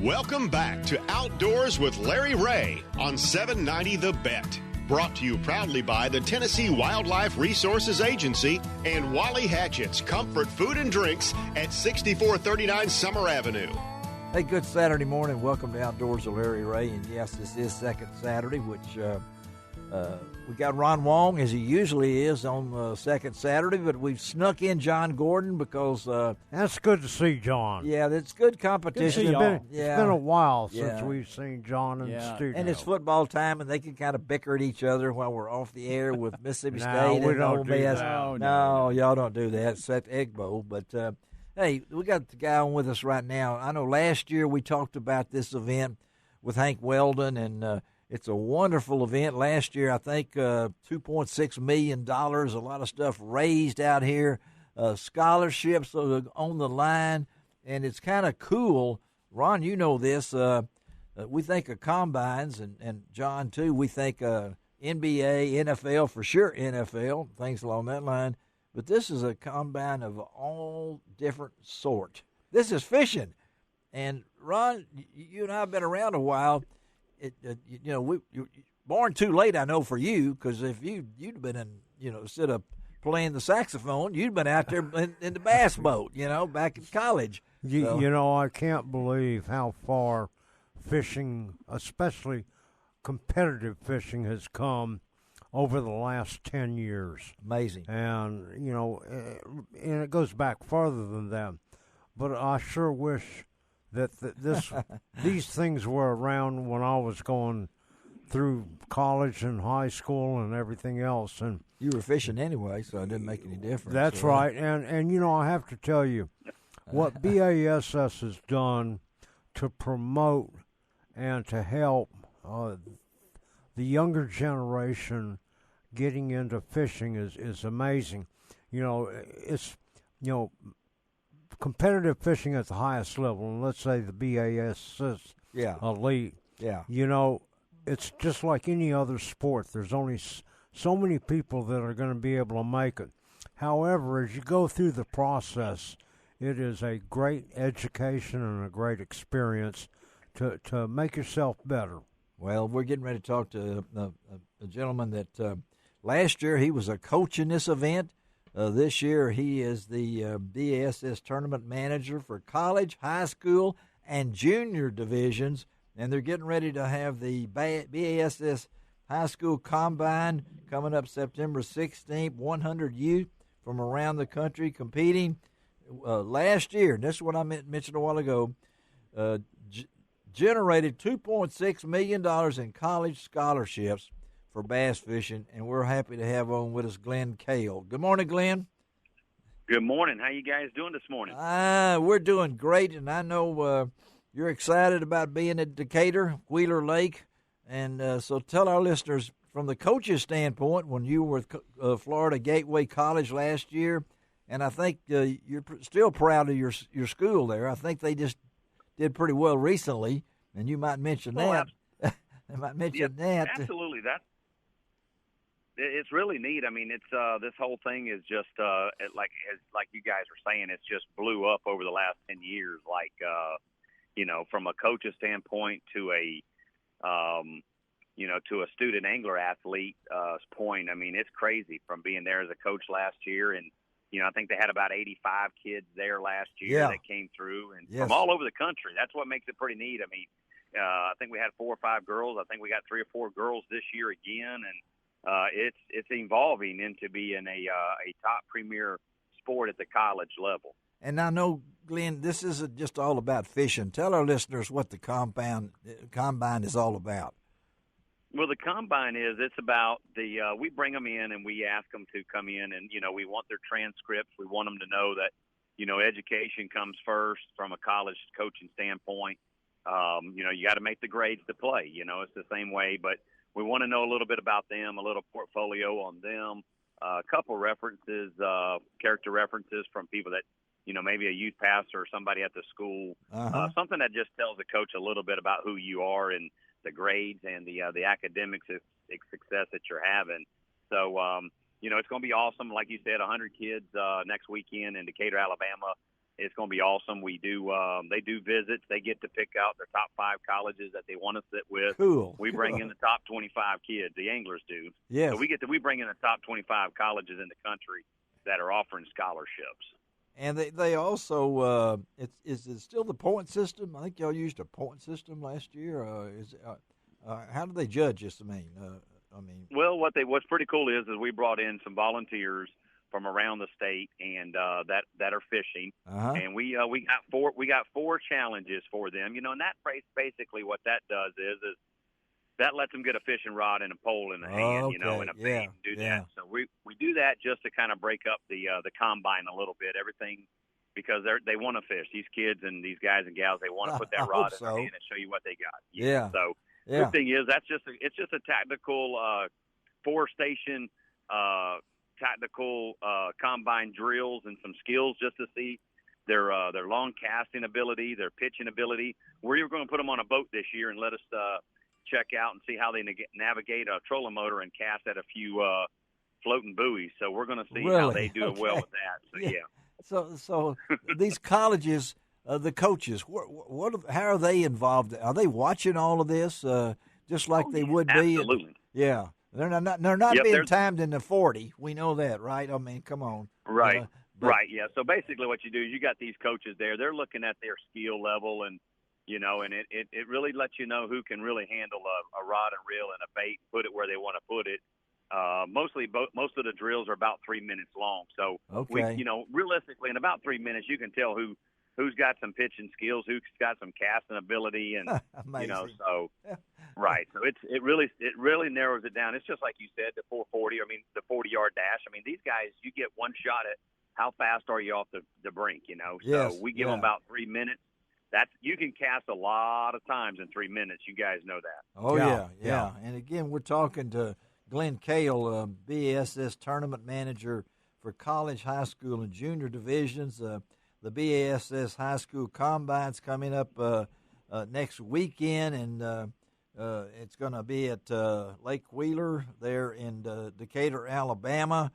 Welcome back to Outdoors with Larry Ray on 790 The Bet. Brought to you proudly by the Tennessee Wildlife Resources Agency and Wally Hatchett's Comfort Food and Drinks at 6439 Summer Avenue. Hey, good Saturday morning. Welcome to Outdoors with Larry Ray. And yes, this is second Saturday, which we got Ron Wong, as he usually is, on second Saturday, but we've snuck in John Gordon because that's good to see John. Yeah, it's good competition. It's been a while since we've seen John in the studio. And it's football time, and they can kind of bicker at each other while we're off the air with Mississippi No, State we and don't Ole do Miss. that. No, y'all don't do that. It's that Egg Bowl. But, hey, we got the guy on with us right now. I know last year we talked about this event with Hank Weldon, and it's a wonderful event. Last year, I think $2.6 million, a lot of stuff raised out here, scholarships on the line, and it's kind of cool. Ron, you know this. We think of combines, and John, too. We think NBA, NFL, for sure NFL, things along that line. But this is a combine of all different sort. This is fishing. And, Ron, you and I have been around a while. You're born too late, I know, for you, because if you'd been in, instead of playing the saxophone, you'd been out there in the bass boat, back in college. I can't believe how far fishing, especially competitive fishing, has come over the last 10 years. Amazing. And, and it goes back farther than that. But I sure wish that these things were around when I was going through college and high school and everything else. And you were fishing anyway, so it didn't make any difference. That's right. And I have to tell you, what BASS has done to promote and to help the younger generation getting into fishing is amazing. It's competitive fishing at the highest level, and let's say the BASS elite. Yeah. It's just like any other sport. There's only so many people that are going to be able to make it. However, as you go through the process, it is a great education and a great experience to make yourself better. Well, we're getting ready to talk to a gentleman that last year he was a coach in this event. This year, he is the BASS tournament manager for college, high school, and junior divisions, and they're getting ready to have the BASS High School Combine coming up September 16th, 100 youth from around the country competing. Last year, and this is what I mentioned a while ago, generated $2.6 million in college scholarships for bass fishing, and we're happy to have on with us Glenn Cale. Good morning, Glenn. Good morning. How you guys doing this morning? We're doing great, and I know you're excited about being at Decatur, Wheeler Lake, and so tell our listeners, from the coach's standpoint, when you were with Florida Gateway College last year, and I think you're still proud of your school there. I think they just did pretty well recently, and you might mention that. I might mention that. Absolutely. It's really neat. I mean, it's this whole thing is just like you guys are saying, it's just blew up over the last 10 years. Like from a coach's standpoint to a to a student angler athlete point. I mean, it's crazy from being there as a coach last year, and I think they had about 85 kids there last year that came through, and from all over the country. That's what makes it pretty neat. I mean, I think we had 4 or 5 girls. I think we got 3 or 4 girls this year again, and it's evolving into being a top premier sport at the college level. And I know, Glenn, this isn't just all about fishing. Tell our listeners what the combine is all about. Well, the combine it's about we bring them in and we ask them to come in, and we want their transcripts. We want them to know that education comes first from a college coaching standpoint. You got to make the grades to play. It's the same way, but we want to know a little bit about them, a little portfolio on them, a couple references, character references from people that, maybe a youth pastor or somebody at the school, something that just tells the coach a little bit about who you are and the grades and the academic success that you're having. So, it's going to be awesome. Like you said, 100 kids next weekend in Decatur, Alabama. It's going to be awesome. We do. They do visits. They get to pick out their top 5 colleges that they want to sit with. Cool. We bring in the top 25 kids. The anglers do. Yes. So we bring in the top 25 colleges in the country that are offering scholarships. And they also is it still the point system? I think y'all used a point system last year. How do they judge this? I mean. Well, what's pretty cool is we brought in some volunteers from around the state and that are fishing, and we got 4 challenges for them. And that basically what that does is that lets them get a fishing rod and a pole in the hand, and a bait and do that. So we do that just to kind of break up the combine a little bit, everything, because they want to fish. These kids and these guys and gals, they want to put that rod in their hand and show you what they got. Yeah. So the thing is, it's just a tactical 4-station tactical combine drills and some skills just to see their long casting ability, their pitching ability. We're going to put them on a boat this year and let us check out and see how they navigate a trolling motor and cast at a few floating buoys. So we're going to see how they do well with that. So So these colleges, the coaches, how are they involved? Are they watching all of this just like they would be? Absolutely. Yeah. They're not being timed in the 40. We know that, right? I mean, come on. Right. Right. Yeah. So basically, what you do is you got these coaches there. They're looking at their skill level, and and it really lets you know who can really handle a rod and reel and a bait, put it where they want to put it. Most of the drills are about 3 minutes long. So realistically, in about 3 minutes, you can tell who's got some pitching skills, who's got some casting ability, and so right. So it really narrows it down. It's just like you said, the 440. I mean, the 40-yard dash. I mean, these guys, you get one shot at how fast are you off the brink. So we give them about 3 minutes. You can cast a lot of times in 3 minutes. You guys know that. Oh yeah. And again, we're talking to Glenn Cale, BASS tournament manager for college, high school, and junior divisions. The BASS High School Combine's coming up next weekend, and it's going to be at Lake Wheeler there in Decatur, Alabama.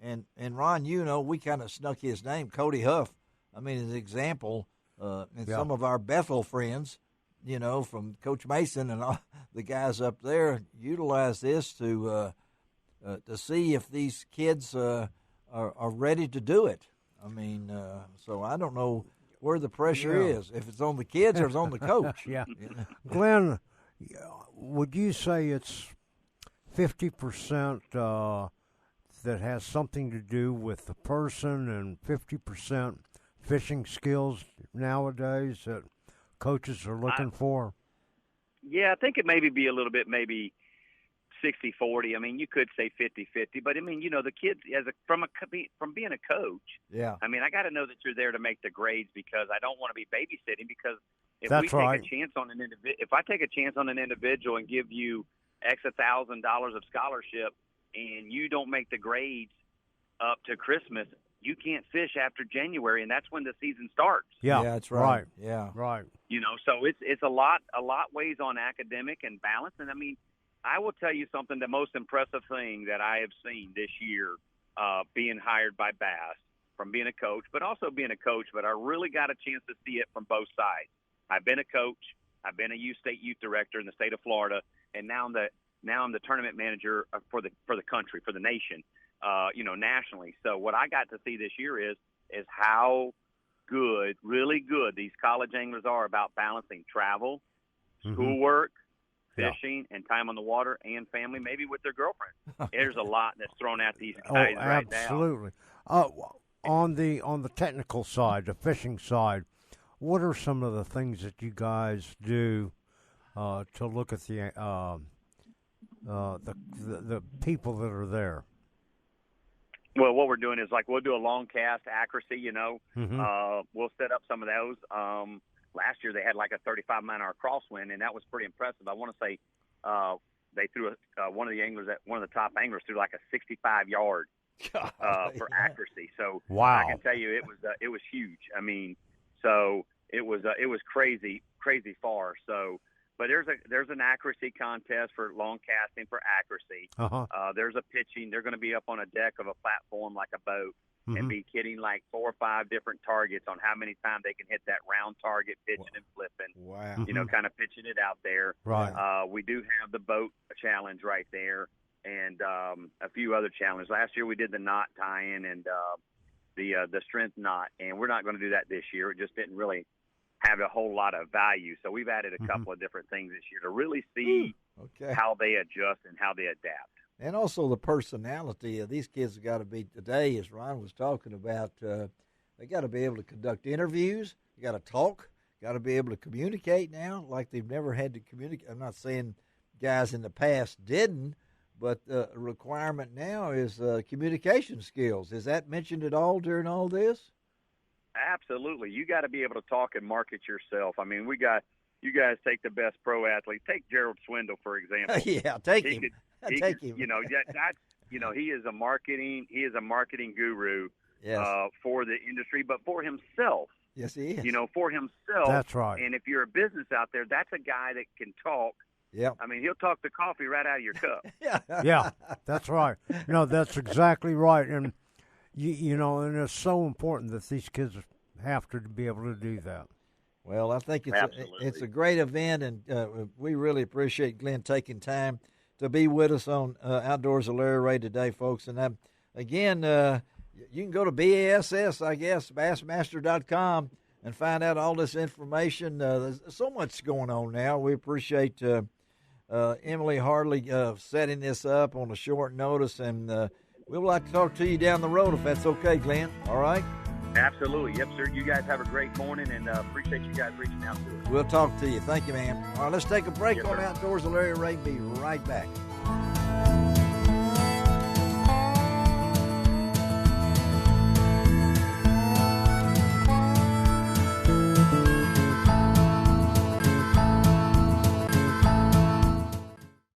And Ron, we kind of snuck his name, Cody Huff. I mean, as an example, and some of our Bethel friends, from Coach Mason and all the guys up there, utilize this to see if these kids are ready to do it. I mean, so I don't know where the pressure is, if it's on the kids or it's on the coach. Glenn, would you say it's 50% that has something to do with the person and 50% fishing skills nowadays that coaches are looking for? Yeah, I think it maybe be a little bit maybe 60-40. I mean, you could say 50-50, but I mean, the kids from being a coach. Yeah. I mean, I got to know that you're there to make the grades because I don't want to be babysitting. Because if That's we take right. a chance on if I take a chance on an individual and give you X $1,000 of scholarship and you don't make the grades up to Christmas, you can't fish after January, and that's when the season starts. Yeah, that's right. Yeah, right. So it's a lot weighs on academic and balance, and I mean, I will tell you something. The most impressive thing that I have seen this year, being hired by Bass, from being a coach, but also being a coach, but I really got a chance to see it from both sides. I've been a coach. I've been a state youth director in the state of Florida, and now I'm the tournament manager for the country, for the nation, nationally. So what I got to see this year is how good, really good, these college anglers are about balancing travel, schoolwork, fishing, and time on the water, and family, maybe with their girlfriend. There's a lot that's thrown at these guys right now. Absolutely. On the technical side, the fishing side, what are some of the things that you guys do to look at the people that are there? Well, what we're doing is we'll do a long cast accuracy. We'll set up some of those. Last year they had a 35-mile-an-hour crosswind, and that was pretty impressive. I want to say they threw one of the top anglers threw a 65-yard for accuracy. So wow. I can tell you it was huge. I mean, so it was crazy far. So, but there's an accuracy contest for long casting for accuracy. There's a pitching. They're going to be up on a deck of a platform like a boat, and be hitting like 4 or 5 different targets on how many times they can hit that round target, pitching and flipping. Wow. You know, kind of pitching it out there. Right. We do have the boat challenge right there, and a few other challenges. Last year we did the knot tie-in and the strength knot, and we're not going to do that this year. It just didn't really have a whole lot of value. So we've added a couple of different things this year to really see how they adjust and how they adapt. And also the personality of these kids have got to be today, as Ron was talking about, they got to be able to conduct interviews. You got to talk. Got to be able to communicate now like they've never had to communicate. I'm not saying guys in the past didn't, but the requirement now is communication skills. Is that mentioned at all during all this? Absolutely. You got to be able to talk and market yourself. I mean, you guys take the best pro athlete. Take Gerald Swindle, for example. Yeah, take him. Take him. You know, that's he is a marketing guru for the industry, but for himself. Yes, he is. You know, for himself. That's right. And if you're a business out there, that's a guy that can talk. Yeah. I mean, he'll talk the coffee right out of your cup. Yeah, that's right. No, that's exactly right. And you know, and it's so important that these kids have to be able to do that. Well, I think it's a great event, and we really appreciate Glenn taking time to be with us on Outdoors with Larry Ray today, folks. And again, you can go to BASS, I guess, Bassmaster.com, and find out all this information. There's so much going on now. We appreciate Emily Hartley setting this up on a short notice, and we would like to talk to you down the road if that's okay, Glenn. All right? Absolutely. Yep, sir. You guys have a great morning, and appreciate you guys reaching out to us. We'll talk to you. Thank you, man. All right, let's take a break Yes, on sir. Outdoors with Larry Ray. Be right back.